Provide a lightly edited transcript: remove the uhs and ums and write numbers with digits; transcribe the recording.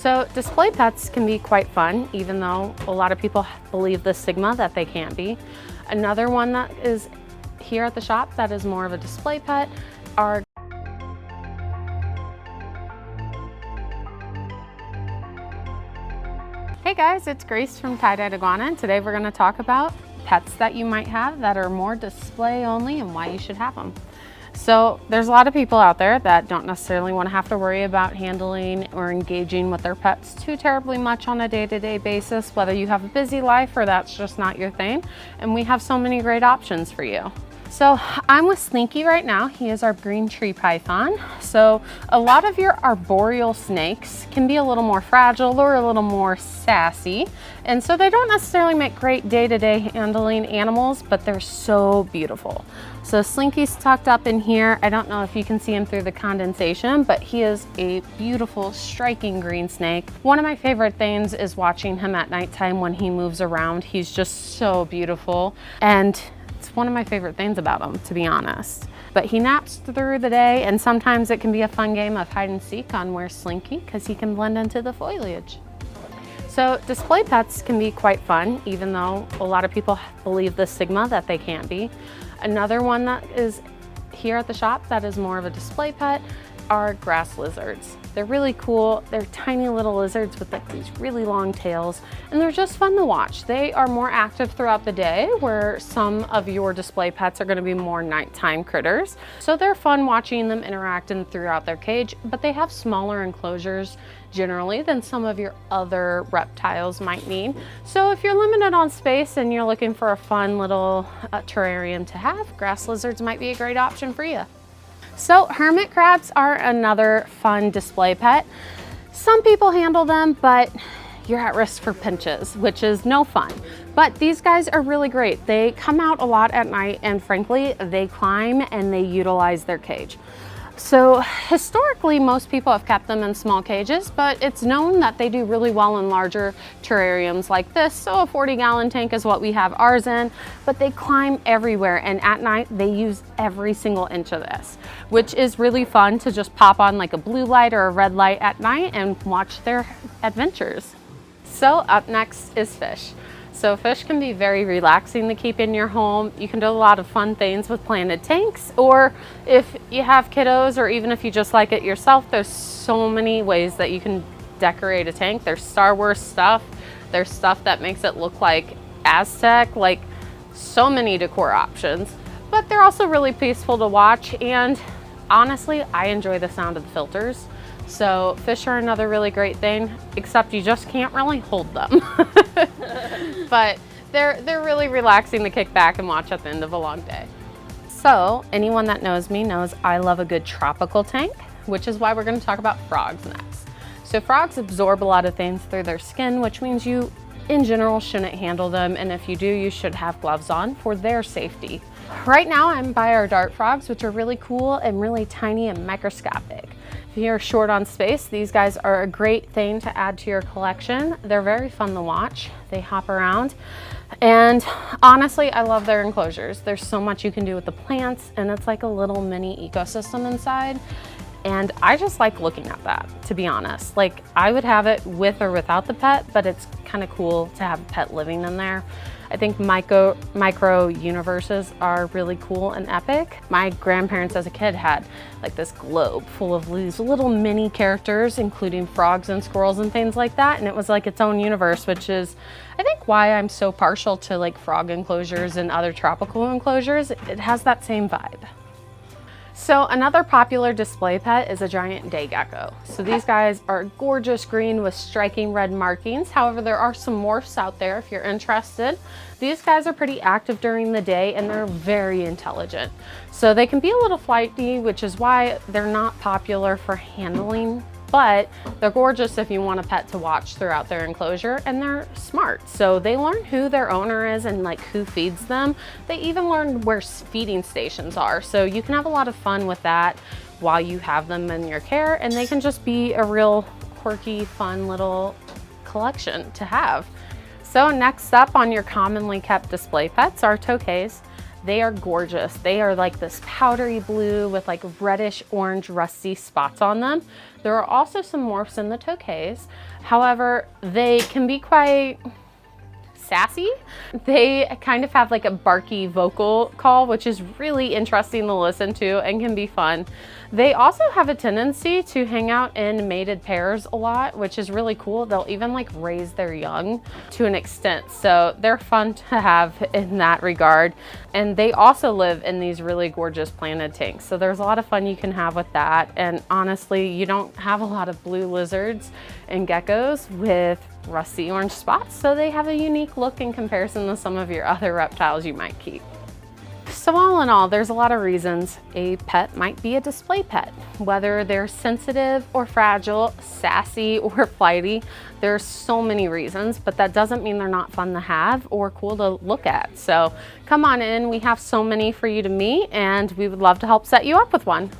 So display pets can be quite fun, even though a lot of people believe the stigma that they can't be. Another one that is here at the shop that is more of a display pet are Hey guys, it's Grace from Tye-Dyed Iguana, and today we're going to talk about pets that you might have that are more display only and why you should have them. So there's a lot of people out there that don't necessarily want to have to worry about handling or engaging with their pets too terribly much on a day-to-day basis, whether you have a busy life or that's just not your thing. And we have so many great options for you. So I'm with Slinky right now. He is our green tree python. So a lot of your arboreal snakes can be a little more fragile or a little more sassy. And so they don't necessarily make great day-to-day handling animals, but they're so beautiful. So Slinky's tucked up in here. I don't know if you can see him through the condensation, but he is a beautiful, striking green snake. One of my favorite things is watching him at nighttime when he moves around. He's just so beautiful. And it's one of my favorite things about him, to be honest. But he naps through the day, and sometimes it can be a fun game of hide and seek on where's Slinky, because he can blend into the foliage. So display pets can be quite fun, even though a lot of people believe the stigma that they can't be. Another one that is here at the shop that is more of a display pet are grass lizards. They're really cool. They're tiny little lizards with like these really long tails, and they're just fun to watch. They are more active throughout the day, where some of your display pets are going to be more nighttime critters. So they're fun watching them interacting throughout their cage, but they have smaller enclosures generally than some of your other reptiles might need. So if you're limited on space and you're looking for a fun little terrarium to have, grass lizards might be a great option for you. So hermit crabs are another fun display pet. Some people handle them, but you're at risk for pinches, which is no fun. But these guys are really great. They come out a lot at night, and frankly, they climb and they utilize their cage. So historically, most people have kept them in small cages, but it's known that they do really well in larger terrariums like this. So a 40-gallon tank is what we have ours in, but they climb everywhere, and at night they use every single inch of this, which is really fun to just pop on like a blue light or a red light at night and watch their adventures. So up next is fish. So fish can be very relaxing to keep in your home. You can do a lot of fun things with planted tanks, or if you have kiddos, or even if you just like it yourself, there's so many ways that you can decorate a tank. There's Star Wars stuff. There's stuff that makes it look like Aztec, like so many decor options. But they're also really peaceful to watch, and honestly, I enjoy the sound of the filters. So fish are another really great thing, except you just can't really hold them. But they're really relaxing to kick back and watch at the end of a long day. So anyone that knows me knows I love a good tropical tank, which is why we're going to talk about frogs next. So frogs absorb a lot of things through their skin, which means you in general shouldn't handle them, and if you do, you should have gloves on for their safety. Right now I'm by our dart frogs, which are really cool and really tiny and microscopic. If you're short on space, these guys are a great thing to add to your collection. They're very fun to watch. They hop around, and honestly, I love their enclosures. There's so much you can do with the plants, and it's like a little mini ecosystem inside. And I just like looking at that, to be honest. Like, I would have it with or without the pet, but it's kind of cool to have a pet living in there. I think micro universes are really cool and epic. My grandparents as a kid had like this globe full of these little mini characters, including frogs and squirrels and things like that. And it was like its own universe, which is, I think, why I'm so partial to like frog enclosures and other tropical enclosures. It has that same vibe. So another popular display pet is a giant day gecko. So these guys are gorgeous green with striking red markings. However, there are some morphs out there if you're interested. These guys are pretty active during the day, and they're very intelligent. So they can be a little flighty, which is why they're not popular for handling, but they're gorgeous if you want a pet to watch throughout their enclosure, and they're smart. So they learn who their owner is and like who feeds them. They even learn where feeding stations are. So you can have a lot of fun with that while you have them in your care, and they can just be a real quirky, fun little collection to have. So next up on your commonly kept display pets are tokays. They are gorgeous. They are like this powdery blue with like reddish orange rusty spots on them. There are also some morphs in the tokays. However, they can be quite sassy. They kind of have like a barky vocal call, which is really interesting to listen to and can be fun. They also have a tendency to hang out in mated pairs a lot, which is really cool. They'll even like raise their young to an extent. So they're fun to have in that regard. And they also live in these really gorgeous planted tanks. So there's a lot of fun you can have with that. And honestly, you don't have a lot of blue lizards and geckos with rusty orange spots, so they have a unique look in comparison to some of your other reptiles you might keep. So all in all, there's a lot of reasons a pet might be a display pet. Whether they're sensitive or fragile, sassy or flighty, there's so many reasons, but that doesn't mean they're not fun to have or cool to look at. So come on in, we have so many for you to meet, and we would love to help set you up with one.